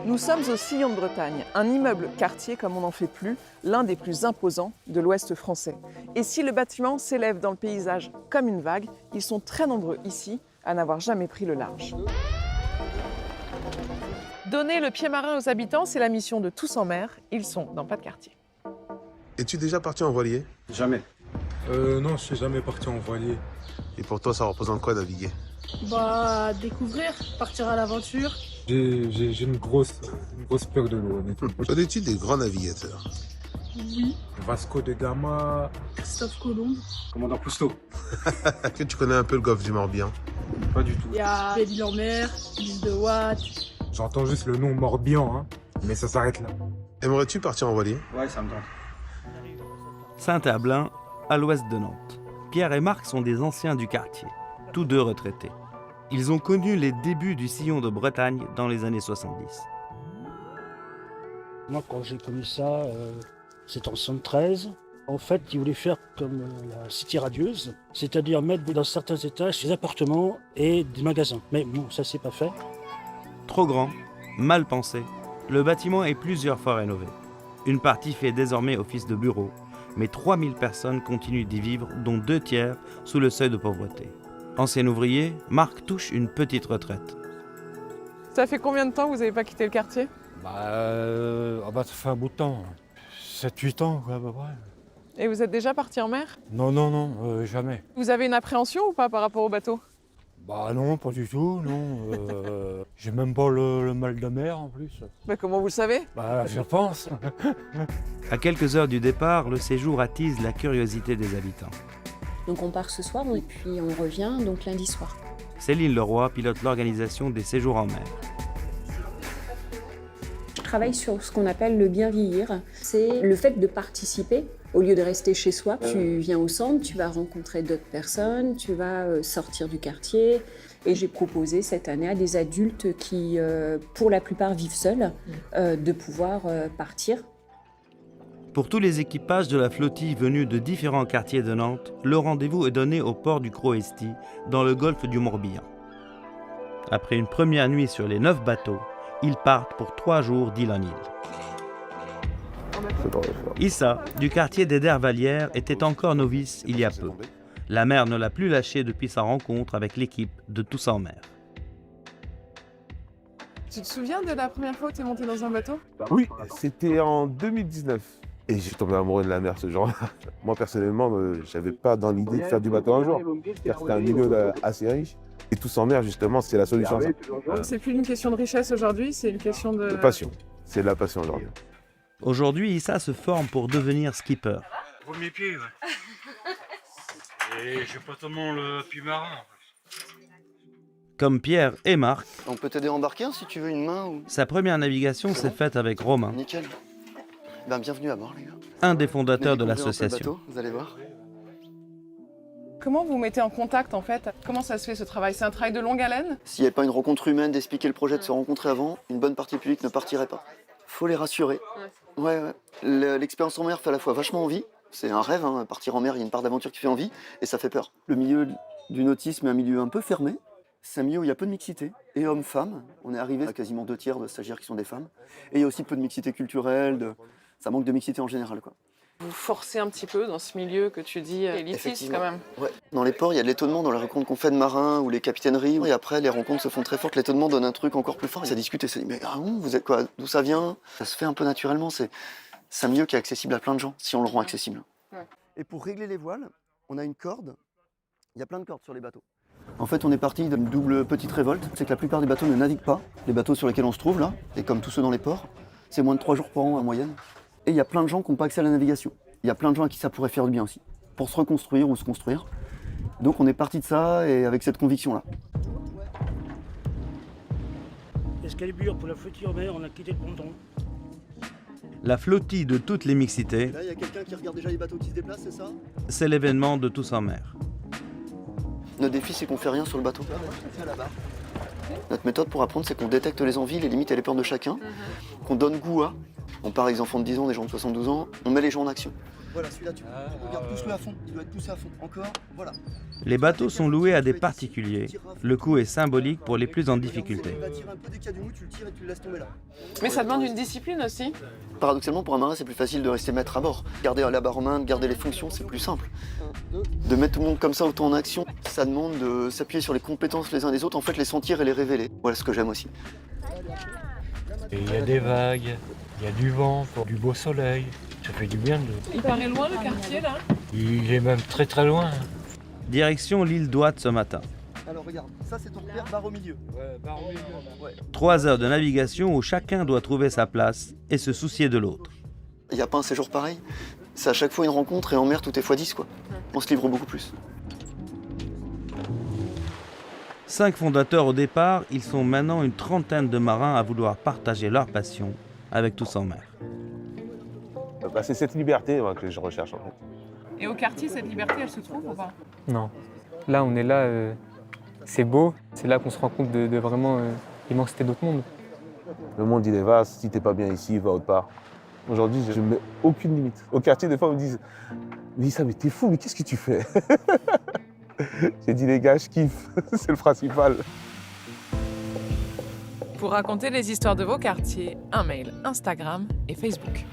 Nous sommes au Sillon de Bretagne, un immeuble quartier comme on n'en fait plus, l'un des plus imposants de l'Ouest français. Et si le bâtiment s'élève dans le paysage comme une vague, ils sont très nombreux ici à n'avoir jamais pris le large. Donner le pied marin aux habitants, c'est la mission de Tous en Mer. Ils sont dans Pas de quartier. Es-tu déjà parti en voilier? Jamais. Non, je suis jamais parti en voilier. Et pour toi, ça représente quoi naviguer? Bah, découvrir, partir à l'aventure. J'ai une grosse peur de l'eau, honnêtement. Connais-tu des grands navigateurs? Oui. Vasco de Gama. Christophe Colomb. Commandant Cousteau. Est-ce que tu connais un peu le golfe du Morbihan? Pas du tout. Il y a Belle-Île-en-Mer, l'île de Watt. J'entends juste le nom Morbihan, hein, mais ça s'arrête là. Aimerais-tu partir en voilier? Ouais, ça me tente. Saint-Herblain, à l'ouest de Nantes. Pierre et Marc sont des anciens du quartier, tous deux retraités. Ils ont connu les débuts du Sillon de Bretagne dans les années 70. Moi, quand j'ai connu ça, c'était en 73. En fait, ils voulaient faire comme la Cité radieuse, c'est-à-dire mettre dans certains étages des appartements et des magasins. Mais bon, ça s'est pas fait. Trop grand, mal pensé, le bâtiment est plusieurs fois rénové. Une partie fait désormais office de bureau, mais 3000 personnes continuent d'y vivre, dont 2/3 sous le seuil de pauvreté. Ancien ouvrier, Marc touche une petite retraite. Ça fait combien de temps que vous n'avez pas quitté le quartier? Ça fait un bout de temps. 7-8 ans, quoi, à peu près. Et vous êtes déjà parti en mer? Non, jamais. Vous avez une appréhension ou pas par rapport au bateau? Bah non, pas du tout, non. J'ai même pas le mal de mer en plus. Bah, comment vous le savez? Bah, je pense. À quelques heures du départ, le séjour attise la curiosité des habitants. Donc on part ce soir et puis on revient donc lundi soir. Céline Leroy pilote l'organisation des séjours en mer. Je travaille sur ce qu'on appelle le bien vieillir. C'est le fait de participer. Au lieu de rester chez soi, tu viens au centre, tu vas rencontrer d'autres personnes, tu vas sortir du quartier. Et j'ai proposé cette année à des adultes qui, pour la plupart, vivent seuls, de pouvoir partir. Pour tous les équipages de la flottille venus de différents quartiers de Nantes, le rendez-vous est donné au port du Croesti, dans le golfe du Morbihan. Après une première nuit sur les 9 bateaux, ils partent pour 3 jours d'île en île. Issa, du quartier des Dervalières, était encore novice il y a peu. La mer ne l'a plus lâché depuis sa rencontre avec l'équipe de Tous en Mer. Tu te souviens de la première fois où tu es monté dans un bateau? Oui, c'était en 2019. Et j'ai tombé amoureux de la mer ce jour-là. Moi, personnellement, j'avais pas dans l'idée de faire du bateau un jour, car c'était un milieu assez riche. Et Tous en Mer, justement, c'est la solution à ça. C'est plus une question de richesse aujourd'hui, c'est une question de... De passion. C'est de la passion aujourd'hui. Aujourd'hui, Issa se forme pour devenir skipper. Pour mes pieds, ouais. Et j'ai pas tellement le puits marin. Comme Pierre et Marc, On peut t'aider à embarquer si tu veux une main ou... sa première navigation s'est faite avec Romain, Nickel. Ben, bienvenue à bord, les gars. un des fondateurs de Venez découvrir un peu le l'association. bateau, vous allez voir. Comment vous mettez en contact en fait? Comment ça se fait ce travail? C'est un travail de longue haleine? S'il n'y avait pas une rencontre humaine, d'expliquer le projet, de se rencontrer avant, une bonne partie publique ne partirait pas. Faut les rassurer. Ouais. L'expérience en mer fait à la fois vachement envie. C'est un rêve, hein. Partir en mer, il y a une part d'aventure qui fait envie, et ça fait peur. Le milieu du nautisme est un milieu un peu fermé. C'est un milieu où il y a peu de mixité, et hommes-femmes. On est arrivé à quasiment 2/3 de stagiaires qui sont des femmes. Et il y a aussi peu de mixité culturelle, ça manque de mixité en général, quoi. Vous forcez un petit peu dans ce milieu que tu dis élitiste Effectivement. quand même. Ouais. Dans les ports, il y a de l'étonnement dans les rencontres qu'on fait de marins ou les capitaineries. Et après, les rencontres se font très fortes. L'étonnement donne un truc encore plus fort. Et ça discute et ça dit, mais ah bon, vous êtes quoi? D'où ça vient? Ça se fait un peu naturellement. C'est un milieu qui est accessible à plein de gens, si on le rend accessible. Ouais. Et pour régler les voiles, on a une corde. Il y a plein de cordes sur les bateaux. En fait, on est parti d'une double petite révolte. C'est que la plupart des bateaux ne naviguent pas. Les bateaux sur lesquels on se trouve là, et comme tous ceux dans les ports, c'est moins de 3 jours par an en moyenne. Et il y a plein de gens qui n'ont pas accès à la navigation. Il y a plein de gens à qui ça pourrait faire du bien aussi, pour se reconstruire ou se construire. Donc on est parti de ça et avec cette conviction-là. Excalibur, pour la flottille en mer, on a quitté le ponton. La flottille de toutes les mixités, Là, il y a quelqu'un qui regarde déjà les bateaux qui se déplacent, c'est ça? c'est l'événement de Tous en Mer. Notre défi, c'est qu'on fait rien sur le bateau. Notre méthode pour apprendre, c'est qu'on détecte les envies, les limites et les peurs de chacun, qu'on donne goût à, On part avec des enfants de 10 ans, des gens de 72 ans, on met les gens en action. Voilà, celui-là, tu regarde, pousse-le à fond, il doit être poussé à fond. Encore, voilà. Les bateaux sont loués à des particuliers. Le coût est symbolique pour les plus en difficulté. Tu vas tirer un peu, dès qu'il y a du mou, tu le tires et tu le laisses tomber là. Mais ça demande une discipline aussi. Paradoxalement, pour un marin, c'est plus facile de rester maître à bord. Garder la barre en main, de garder les fonctions, c'est plus simple. De mettre tout le monde comme ça autant en action, ça demande de s'appuyer sur les compétences les uns des autres, en fait les sentir et les révéler. Voilà ce que j'aime aussi. Et il y a des vagues, il y a du vent, du beau soleil. Ça fait du bien de... Il paraît loin le quartier là. Il est même très très loin. Direction l'île d'Ouate ce matin. Alors regarde, ça c'est ton repère, barre au milieu. Ouais, barre au milieu. Ouais. 3 heures de navigation où chacun doit trouver sa place et se soucier de l'autre. Il n'y a pas un séjour pareil. C'est à chaque fois une rencontre et en mer tout est x10 quoi. On se livre beaucoup plus. 5 fondateurs au départ, ils sont maintenant une trentaine de marins à vouloir partager leur passion avec tous en mer. C'est cette liberté moi, que je recherche en fait. Et au quartier, cette liberté, elle se trouve ou pas? Non. Là, on est là, c'est beau. C'est là qu'on se rend compte de vraiment l'immensité d'autres mondes. Le monde il est vaste, si t'es pas bien ici, va autre part. Aujourd'hui, je ne mets aucune limite. Au quartier, des fois, on me dit « Lisa, mais t'es fou, mais qu'est-ce que tu fais ?» J'ai dit « Les gars, je kiffe, c'est le principal. » Pour raconter les histoires de vos quartiers, un mail, Instagram et Facebook.